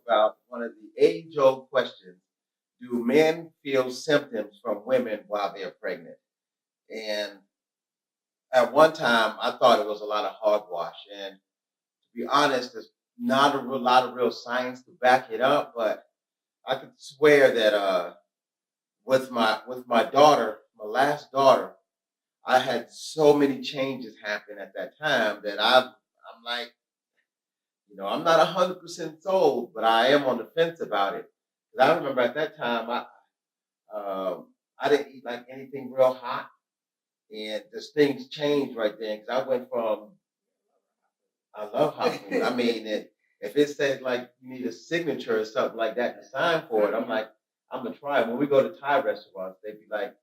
about one of the age-old questions: do men feel symptoms from women while they're pregnant? And at one time, I thought it was a lot of hogwash. And to be honest, there's not a real lot of real science to back it up. But I could swear that with my daughter, my last daughter, I had so many changes happen at that time that I'm like, I'm not 100% sold, but I am on the fence about it. 'Cause I remember at that time I didn't eat like anything real hot, and just things changed right then. Because I went from I love hot food. I mean, if it said like you need a signature or something like that to sign for it, I'm like, I'm gonna try it. When we go to Thai restaurants, they'd be like,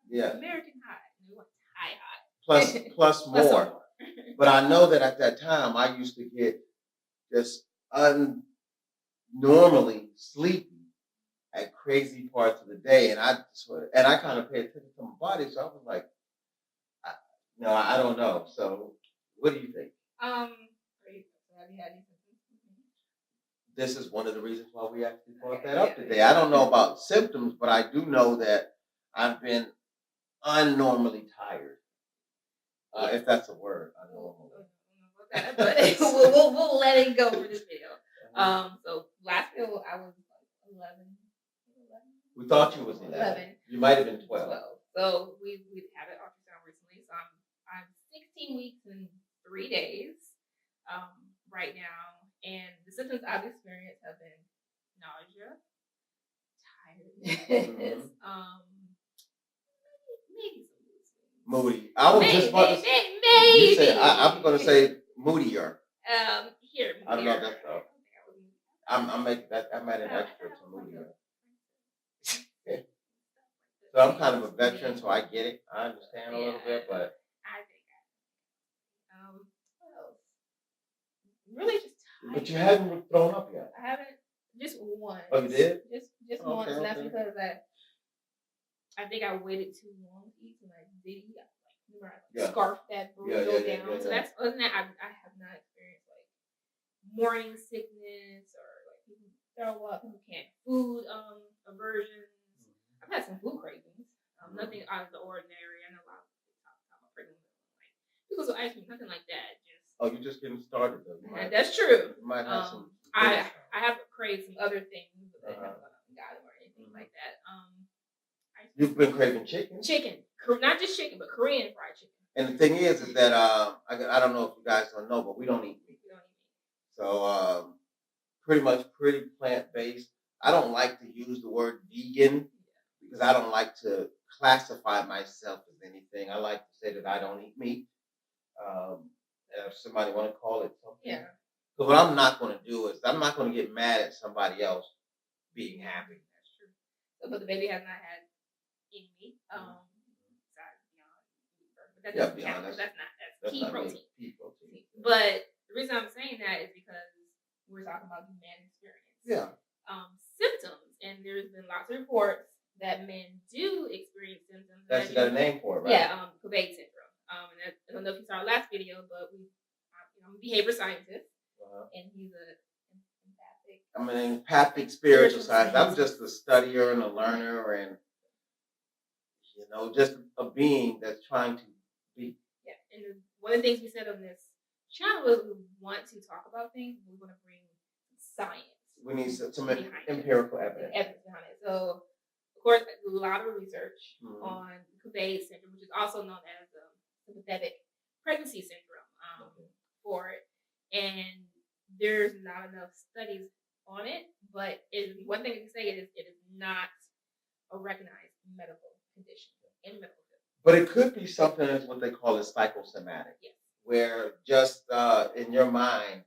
yeah, American hot. We want Thai hot. plus Plus more. some more. But I know that at that time I used to get just unnormally sleepy at crazy parts of the day, and I kind of paid attention to my body, so I was like, I, no, I don't know. So, what do you think? Have you had any symptoms? This is one of the reasons why we actually brought that up today. I don't know about symptoms, but I do know that I've been unnormally tired. If that's a word, unnormal. But we'll let it go for this video. So last video I was like 11. We thought you was 11. You might have been 12. So we had an ultrasound recently. So I'm 16 weeks and 3 days right now, and the symptoms I've experienced have been nausea, tiredness, maybe some moody. I was just about to say, I'm going to say moodier. Here. I don't know that stuff. I'm making that. I made an extra to moodier. So I'm kind of a veteran, so I get it. I understand a little bit, but I think what else? Really just tired. But you haven't thrown up yet. I haven't. Just once. Oh, you did? Just once, and that's because I think I waited too long to eat, and I did eat. I scarfed that burrito down. So that's other than that, I have not experienced like morning sickness or like people throw up, people can't food aversions. I've had some food cravings. Nothing out of the ordinary. I know a lot of people talk about pregnant like because of ice cream, nothing like that. You're just getting started though. That's true. You might have some. I have craved some other things, but I haven't got them or anything like that. You've been craving chicken. Chicken, not just chicken, but Korean fried chicken. And the thing is that I don't know if you guys don't know, but we don't eat meat. So pretty plant based. I don't like to use the word vegan because I don't like to classify myself as anything. I like to say that I don't eat meat. If somebody want to call it something. Yeah. So what I'm not going to do is I'm not going to get mad at somebody else being happy. That's true. So, but the baby has not had any meat. But that doesn't count. That's pea protein. But the reason I'm saying that is because we're talking about the man experience. Yeah. Symptoms, and there's been lots of reports that men do experience symptoms. That's got a name for it, right? Yeah, Cobain syndrome. And I don't know if you saw our last video, but I'm a behavior scientist, and he's I'm an empathic spiritual scientist. I'm just a studier and a learner, and just a being that's trying to be. Yeah, and one of the things we said on this channel is we want to talk about things. We want to bring science. We need some empirical evidence. Behind it. So, of course, a lot of research on Cobain syndrome, which is also known as sympathetic pregnancy syndrome for it. And there's not enough studies on it, but one thing I can say is it is not a recognized medical condition in medical field. But it could be something as what they call psychosomatic, where just in your mind,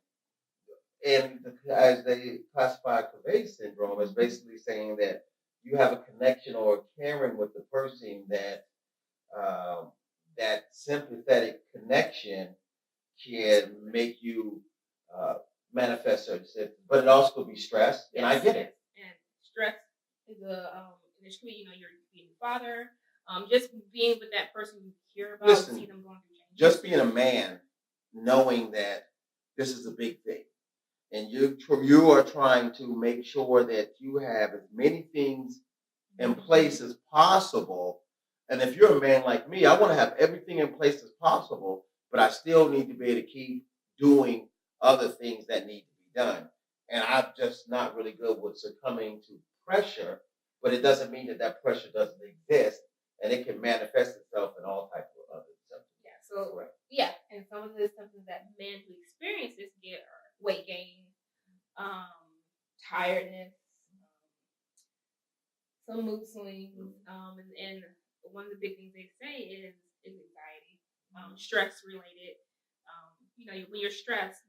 and as they classify Cobain syndrome, is basically saying that you have a connection or caring with the person that that sympathetic connection can make you manifest certain symptoms. But it also could be stress, and I get it. And stress is initially, you're being a father, just being with that person you care about, see them going through change. Just being a man, knowing that this is a big thing. and you are trying to make sure that you have as many things in place as possible. And if you're a man like me, I want to have everything in place as possible, but I still need to be able to keep doing other things that need to be done. And I'm just not really good with succumbing to pressure, but it doesn't mean that that pressure doesn't exist, and it can manifest itself in all types of other symptoms. Yeah. So yeah, and some of the symptoms that men who experience this get are weight gain, tiredness, some mood swings, and one of the big things they say is anxiety, stress related. When you're stressed,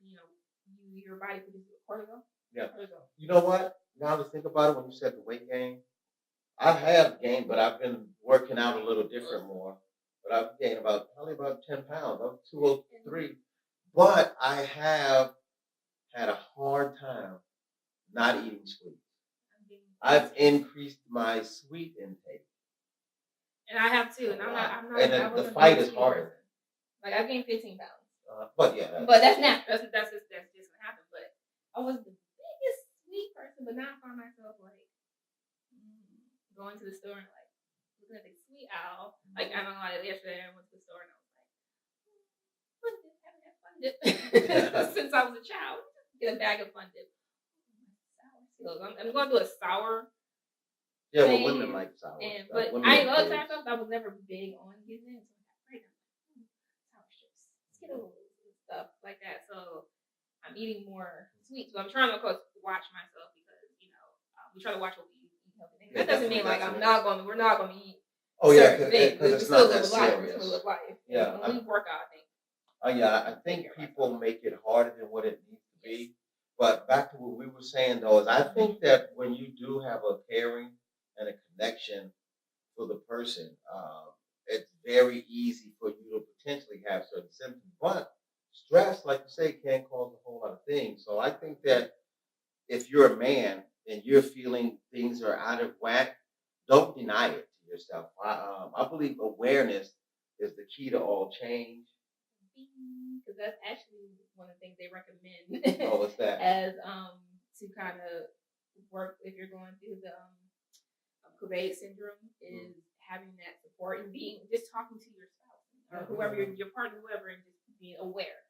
your body produces cortisol. Yeah. Cortisol. You know what? Now to think about it, when you said the weight gain, I have gained, but I've been working out a little different more. But I've gained probably about 10 pounds. I'm 203. But I have had a hard time not eating sweets. I've increased my sweet intake. And I have too. And I'm not. And the fight is harder. Like I gained 15 pounds. But yeah. But that's not. That's just gonna happen. But I was the biggest sweet person, but now I find myself like going to the store and like looking at the sweet aisle. Like I don't know. Yesterday I went to the store and I was like, fun dip, haven't had fun dip since I was a child. Get a bag of fun dip. I'm going to do a sour. Yeah, well, women like sour. But I ain't gonna try stuff. I was never big on getting it. Sour strips, Skittles, and stuff like that. So I'm eating more sweets. But I'm trying to, of course, watch myself because we try to watch what we eat. That doesn't mean like we're not going to eat. Oh yeah, because it's not that serious. Yeah, we work out. I think. Oh yeah, I think people make it harder than what it needs to be. But back to what we were saying, though, is I think that when you do have a caring and a connection for the person, it's very easy for you to potentially have certain symptoms. But stress, like you say, can cause a whole lot of things. So I think that if you're a man and you're feeling things are out of whack, don't deny it to yourself. I believe awareness is the key to all change. Because that's actually one of the things they recommend. Oh, what's that? As to kind of work if you're going through the Cobain syndrome is having that support and just talking to your spouse or whoever your partner, whoever, and just being aware.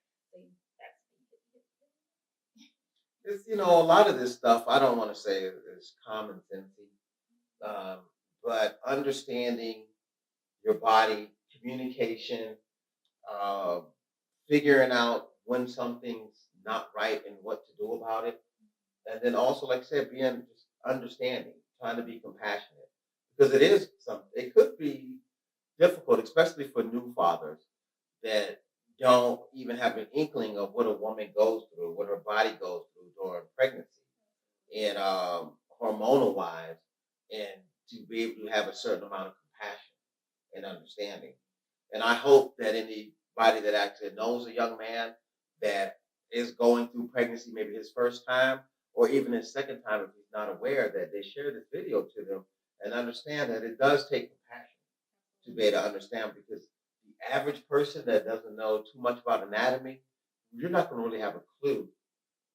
It's a lot of this stuff. I don't want to say is common sense, but understanding your body, communication. Figuring out when something's not right and what to do about it. And then also, like I said, being just understanding, trying to be compassionate. Because it could be difficult, especially for new fathers that don't even have an inkling of what a woman goes through, what her body goes through during pregnancy and hormonal wise, and to be able to have a certain amount of compassion and understanding. And I hope that anybody that actually knows a young man that is going through pregnancy, maybe his first time or even his second time, if he's not aware, that they share this video to them and understand that it does take compassion to be able to understand, because the average person that doesn't know too much about anatomy, you're not going to really have a clue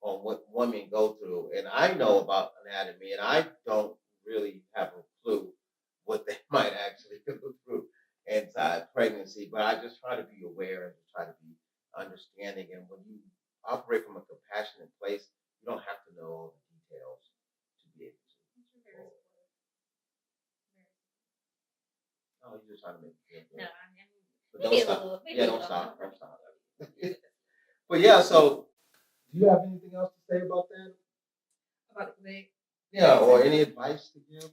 on what women go through. And I know about anatomy, and I don't really have a clue what they might actually go through inside pregnancy, but I just try to be aware and try to be understanding. And when you operate from a compassionate place, you don't have to know all the details to be able to. Oh, you're just trying to make it feel good. No, don't stop. Don't stop. Don't stop. But yeah, so do you have anything else to say about that? About the Yeah, or any advice to give?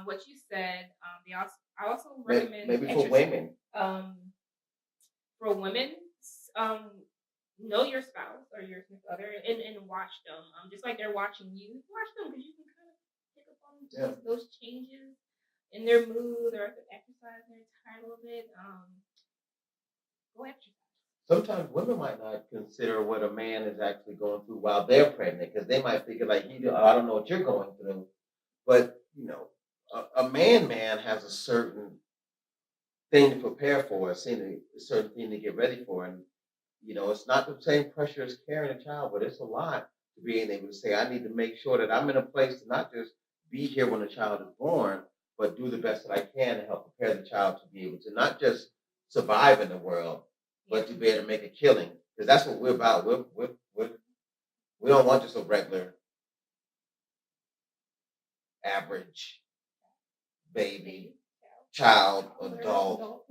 What you said. I also recommend maybe for women. For women, know your spouse or your other and watch them. Just like they're watching you, watch them, because you can kind of pick up on those changes in their mood, or if they're exercising, they're tired a little bit. Go exercise. Sometimes women might not consider what a man is actually going through while they're pregnant, because they might figure like, I don't know what you're going through. But, a man has a certain thing to prepare for, a certain thing to get ready for. And, it's not the same pressure as carrying a child, but it's a lot to being able to say, I need to make sure that I'm in a place to not just be here when the child is born, but do the best that I can to help prepare the child to be able to not just survive in the world, but to be able to make a killing. Because that's what we're about. We don't want just a regular, average baby, child, adult,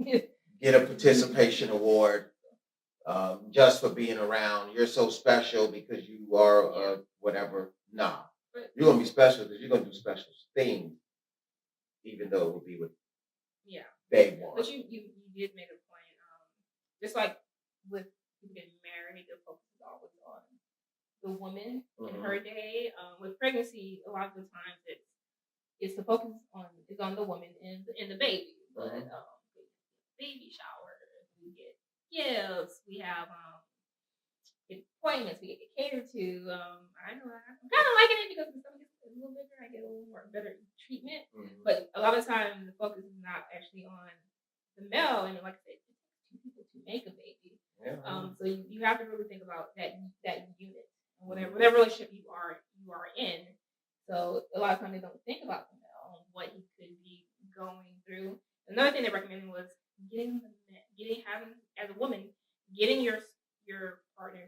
get a participation award just for being around. You're so special because you are whatever. Nah, you're going to be special because you're going to do special things, even though it will be with day one. But you did make a point. Just like with people getting married, the focus is always on the woman in her day. With pregnancy, a lot of the times it's the focus is on the woman and the baby. But baby showers, we get gifts, we have appointments, we get catered to. I know I'm kind of liking it because when somebody gets a little bigger, I get a little more better treatment. But a lot of times the focus is not actually on the male, and like I said, it takes two people to make a baby. So you have to really think about that unit, whatever relationship you are in. So a lot of times they don't think about the male and what he could be going through. Another thing they recommended was having as a woman, getting your partner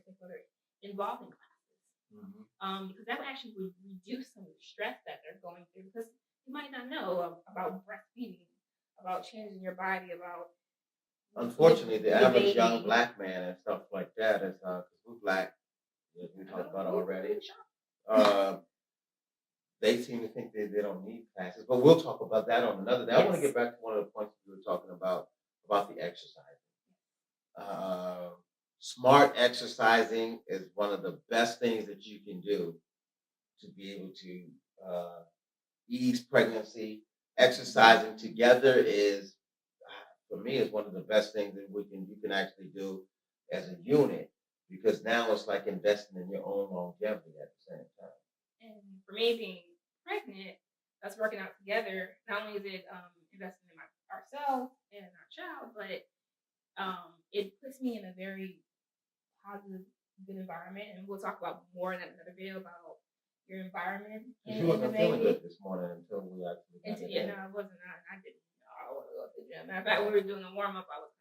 involved in classes, because that would actually reduce some of the stress that they're going through. Because you might not know about breastfeeding, about changing your body, about unfortunately the average young black man and stuff like that is because we're black, as we talked about already. They seem to think that they don't need classes, but we'll talk about that on another day. I want to get back to one of the points we were talking about the exercise. Smart exercising is one of the best things that you can do to be able to ease pregnancy. Exercising together is, for me, is one of the best things that you can actually do as a unit, because now it's like investing in your own longevity at the same time. And for me, being pregnant, us working out together, not only is it investing in ourselves and our child, but it puts me in a very positive, good environment. And we'll talk about more in another video about your environment. You wasn't feeling good this morning until we actually got it. Yeah, no, I wasn't. I didn't know I want to go to the gym. Matter of fact, when we were doing the warm up, I was.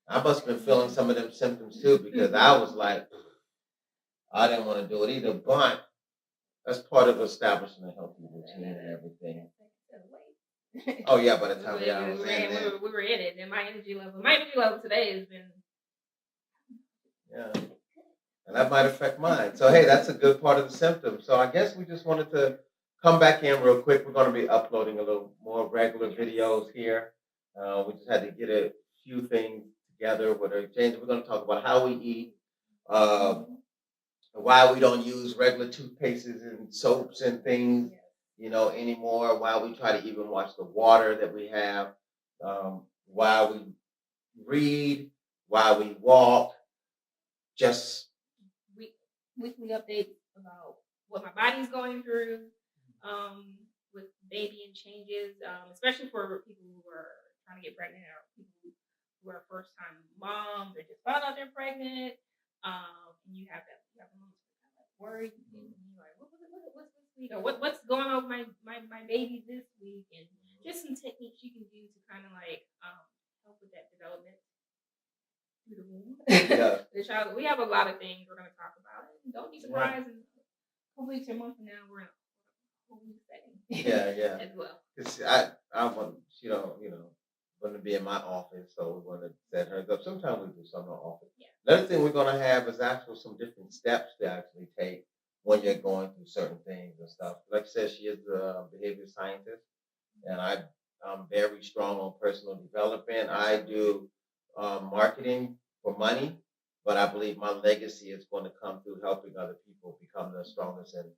I must have been feeling some of them symptoms too, because I was like, I didn't want to do it either, but that's part of establishing a healthy routine and everything. Oh yeah, by the time we were in it, and my energy level today has been. Yeah, and that might affect mine. So hey, that's a good part of the symptoms. So I guess we just wanted to come back in real quick. We're going to be uploading a little more regular videos here. We just had to get a few things together with our change. We're going to talk about how we eat, why we don't use regular toothpastes and soaps and things, anymore. Why we try to even watch the water that we have. Why we read. Why we walk. Just weekly updates about what my body's going through, with baby and changes, especially for people who are trying to get pregnant or people who are first time moms or just found out they're pregnant. And you have the moments where kind of like worry, and you're like, what's this week, or what's going on with my baby this week, and just some techniques you can do to kind of like help with that development. Through the womb. The child. We have a lot of things we're going to talk about. And don't be surprised in a couple weeks or months from now we're in a whole new setting. Yeah. As well. I want going to be in my office, so we're going to set her up. Sometimes we do some in the office. Yeah. Another thing we're going to have is actually some different steps to actually take when you're going through certain things and stuff. Like I said, she is a behavior scientist, and I'm very strong on personal development. I do marketing for money, but I believe my legacy is going to come through helping other people become the strongest and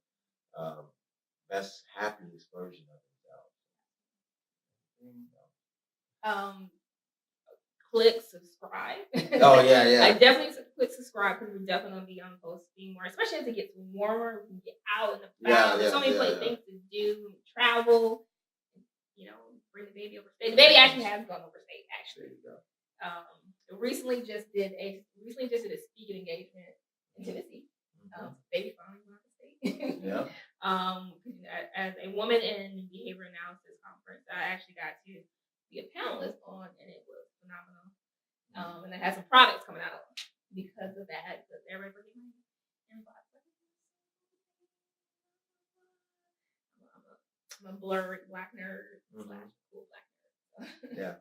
best, happiest version of themselves. Click subscribe. Oh yeah. I definitely click subscribe because we're definitely going to be on posting more, especially as it gets warmer. We can get out and about. There's so many things to do, travel. Bring the baby overstate. The baby actually has gone overstate. Actually, recently just did a speaking engagement in Tennessee. Baby farm, yeah. As a woman in behavior analysis conference, I actually got to be a panelist on, and it was phenomenal. And I had some products coming out because of that. Because everybody I'm a blurred black nerd / cool black nerd. Yeah.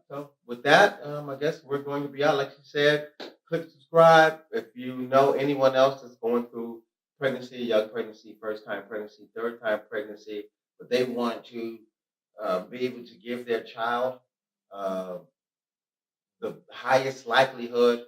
So with that, I guess we're going to be out. Like you said, click subscribe. If you know anyone else that's going through pregnancy, young pregnancy, first time pregnancy, third time pregnancy, but they want to be able to give their child the highest likelihood